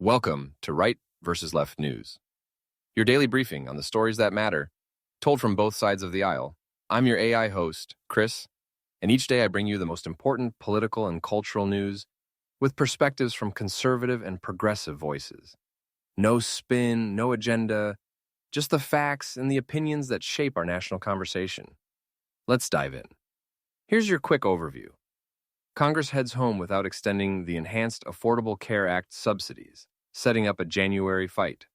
Welcome to Right versus Left News, your daily briefing on the stories that matter, told from both sides of the aisle. I'm your AI host, Chris, and each day I bring you the most important political and cultural news with perspectives from conservative and progressive voices. No spin, no agenda, just the facts and the opinions that shape our national conversation. Let's dive in. Here's your quick overview. Congress heads home without extending the Enhanced Affordable Care Act subsidies, setting up a January fight.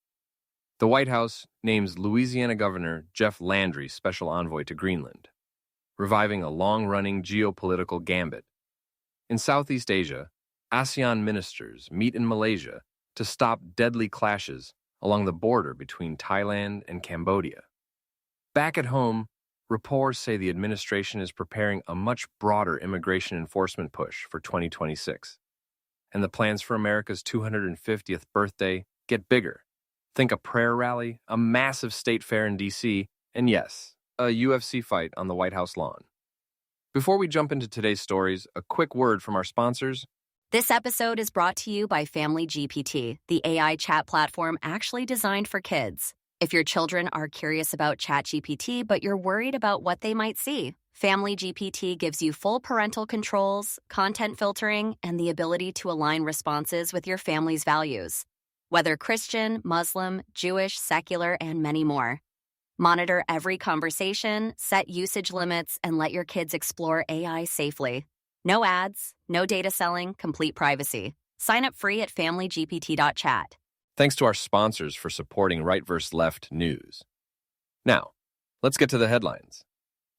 The White House names Louisiana Governor Jeff Landry special envoy to Greenland, reviving a long-running geopolitical gambit. In Southeast Asia, ASEAN ministers meet in Malaysia to stop deadly clashes along the border between Thailand and Cambodia. Back at home, reports say the administration is preparing a much broader immigration enforcement push for 2026. And the plans for America's 250th birthday get bigger. Think a prayer rally, a massive state fair in D.C., and yes, a UFC fight on the White House lawn. Before we jump into today's stories, a quick word from our sponsors. This episode is brought to you by Family GPT, the AI chat platform actually designed for kids. If your children are curious about ChatGPT, but you're worried about what they might see, Family GPT gives you full parental controls, content filtering, and the ability to align responses with your family's values. Whether Christian, Muslim, Jewish, secular, and many more. Monitor every conversation, set usage limits, and let your kids explore AI safely. No ads, no data selling, complete privacy. Sign up free at familygpt.chat. Thanks to our sponsors for supporting Right vs. Left News. Now, let's get to the headlines.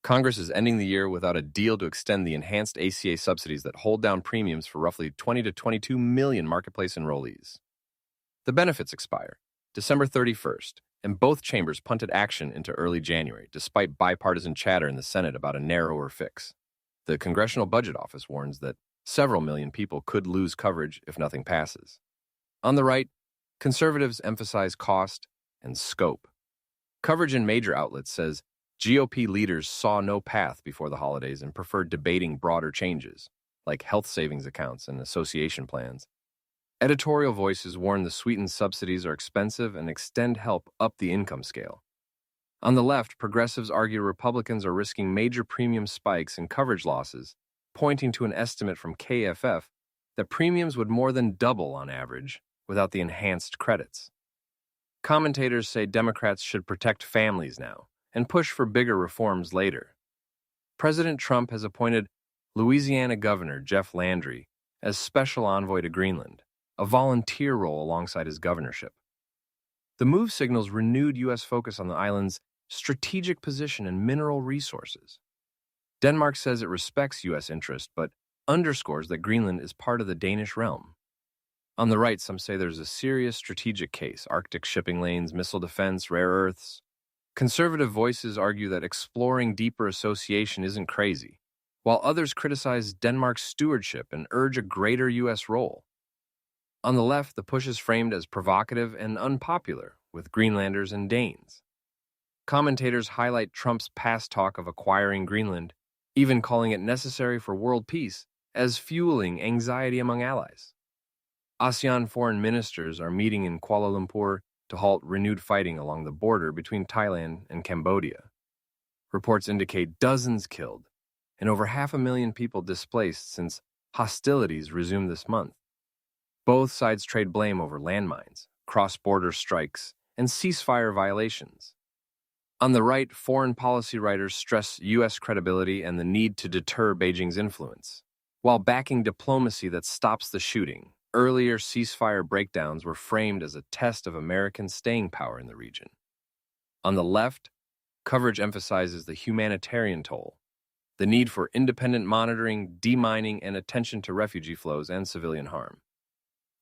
Congress is ending the year without a deal to extend the enhanced ACA subsidies that hold down premiums for roughly 20 to 22 million marketplace enrollees. The benefits expire December 31st, and both chambers punted action into early January, despite bipartisan chatter in the Senate about a narrower fix. The Congressional Budget Office warns that several million people could lose coverage if nothing passes. On the right, conservatives emphasize cost and scope. Coverage in major outlets says GOP leaders saw no path before the holidays and preferred debating broader changes, like health savings accounts and association plans. Editorial voices warn the sweetened subsidies are expensive and extend help up the income scale. On the left, progressives argue Republicans are risking major premium spikes and coverage losses, pointing to an estimate from KFF that premiums would more than double on average without the enhanced credits. Commentators say Democrats should protect families now and push for bigger reforms later. President Trump has appointed Louisiana Governor Jeff Landry as special envoy to Greenland, a volunteer role alongside his governorship. The move signals renewed U.S. focus on the island's strategic position and mineral resources. Denmark says it respects U.S. interest, but underscores that Greenland is part of the Danish realm. On the right, some say there's a serious strategic case: Arctic shipping lanes, missile defense, rare earths. Conservative voices argue that exploring deeper association isn't crazy, while others criticize Denmark's stewardship and urge a greater U.S. role. On the left, the push is framed as provocative and unpopular with Greenlanders and Danes. Commentators highlight Trump's past talk of acquiring Greenland, even calling it necessary for world peace, as fueling anxiety among allies. ASEAN foreign ministers are meeting in Kuala Lumpur to halt renewed fighting along the border between Thailand and Cambodia. Reports indicate dozens killed and over 500,000 people displaced since hostilities resumed this month. Both sides trade blame over landmines, cross-border strikes, and ceasefire violations. On the right, foreign policy writers stress U.S. credibility and the need to deter Beijing's influence, while backing diplomacy that stops the shooting. Earlier ceasefire breakdowns were framed as a test of American staying power in the region. On the left, coverage emphasizes the humanitarian toll, the need for independent monitoring, demining, and attention to refugee flows and civilian harm.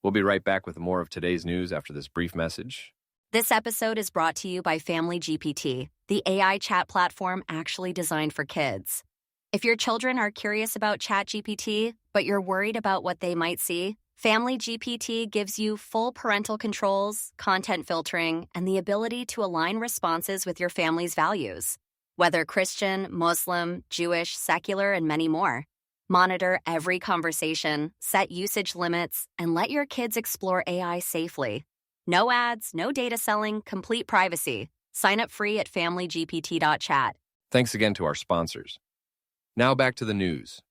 We'll be right back with more of today's news after this brief message. This episode is brought to you by Family GPT, the AI chat platform actually designed for kids. If your children are curious about ChatGPT, but you're worried about what they might see, Family GPT gives you full parental controls, content filtering, and the ability to align responses with your family's values. Whether Christian, Muslim, Jewish, secular, and many more. Monitor every conversation, set usage limits, and let your kids explore AI safely. No ads, no data selling, complete privacy. Sign up free at familygpt.chat. Thanks again to our sponsors. Now back to the news.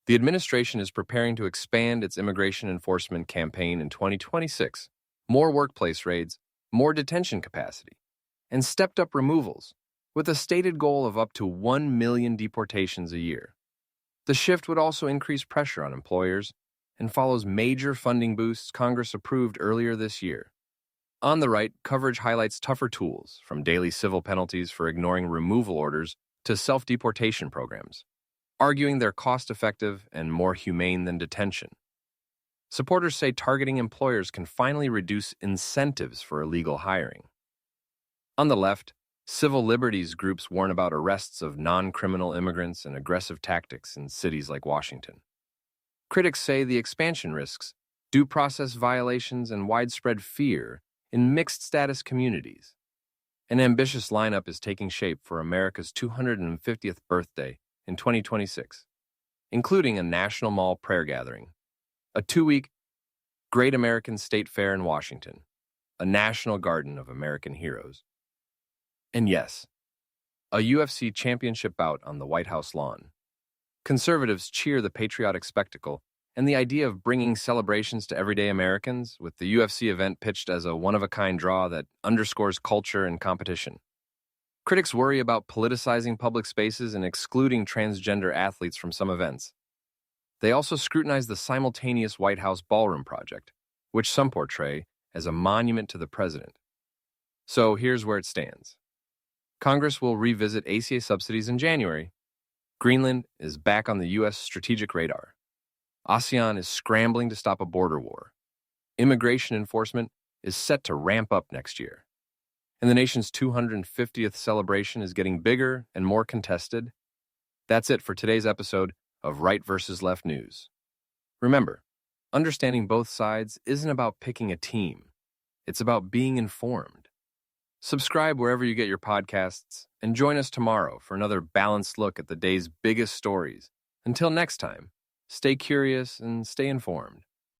The administration is preparing to expand its immigration enforcement campaign in 2026. More workplace raids, more detention capacity, and stepped-up removals, with a stated goal of up to 1 million deportations a year. The shift would also increase pressure on employers and follows major funding boosts Congress approved earlier this year. On the right, coverage highlights tougher tools, from daily civil penalties for ignoring removal orders to self-deportation programs, arguing they're cost-effective and more humane than detention. Supporters say targeting employers can finally reduce incentives for illegal hiring. On the left, civil liberties groups warn about arrests of non-criminal immigrants and aggressive tactics in cities like Washington. Critics say the expansion risks due process violations and widespread fear in mixed-status communities. An ambitious lineup is taking shape for America's 250th birthday in 2026, including a National Mall prayer gathering, a 2-week Great American State Fair in Washington, a National Garden of American Heroes, and yes, a UFC championship bout on the White House lawn. Conservatives cheer the patriotic spectacle and the idea of bringing celebrations to everyday Americans, with the UFC event pitched as a one-of-a-kind draw that underscores culture and competition. Critics worry about politicizing public spaces and excluding transgender athletes from some events. They also scrutinize the simultaneous White House ballroom project, which some portray as a monument to the president. So here's where it stands. Congress will revisit ACA subsidies in January. Greenland is back on the U.S. strategic radar. ASEAN is scrambling to stop a border war. Immigration enforcement is set to ramp up next year. And the nation's 250th celebration is getting bigger and more contested. That's it for today's episode of Right versus Left News. Remember, understanding both sides isn't about picking a team. It's about being informed. Subscribe wherever you get your podcasts, and join us tomorrow for another balanced look at the day's biggest stories. Until next time, stay curious and stay informed.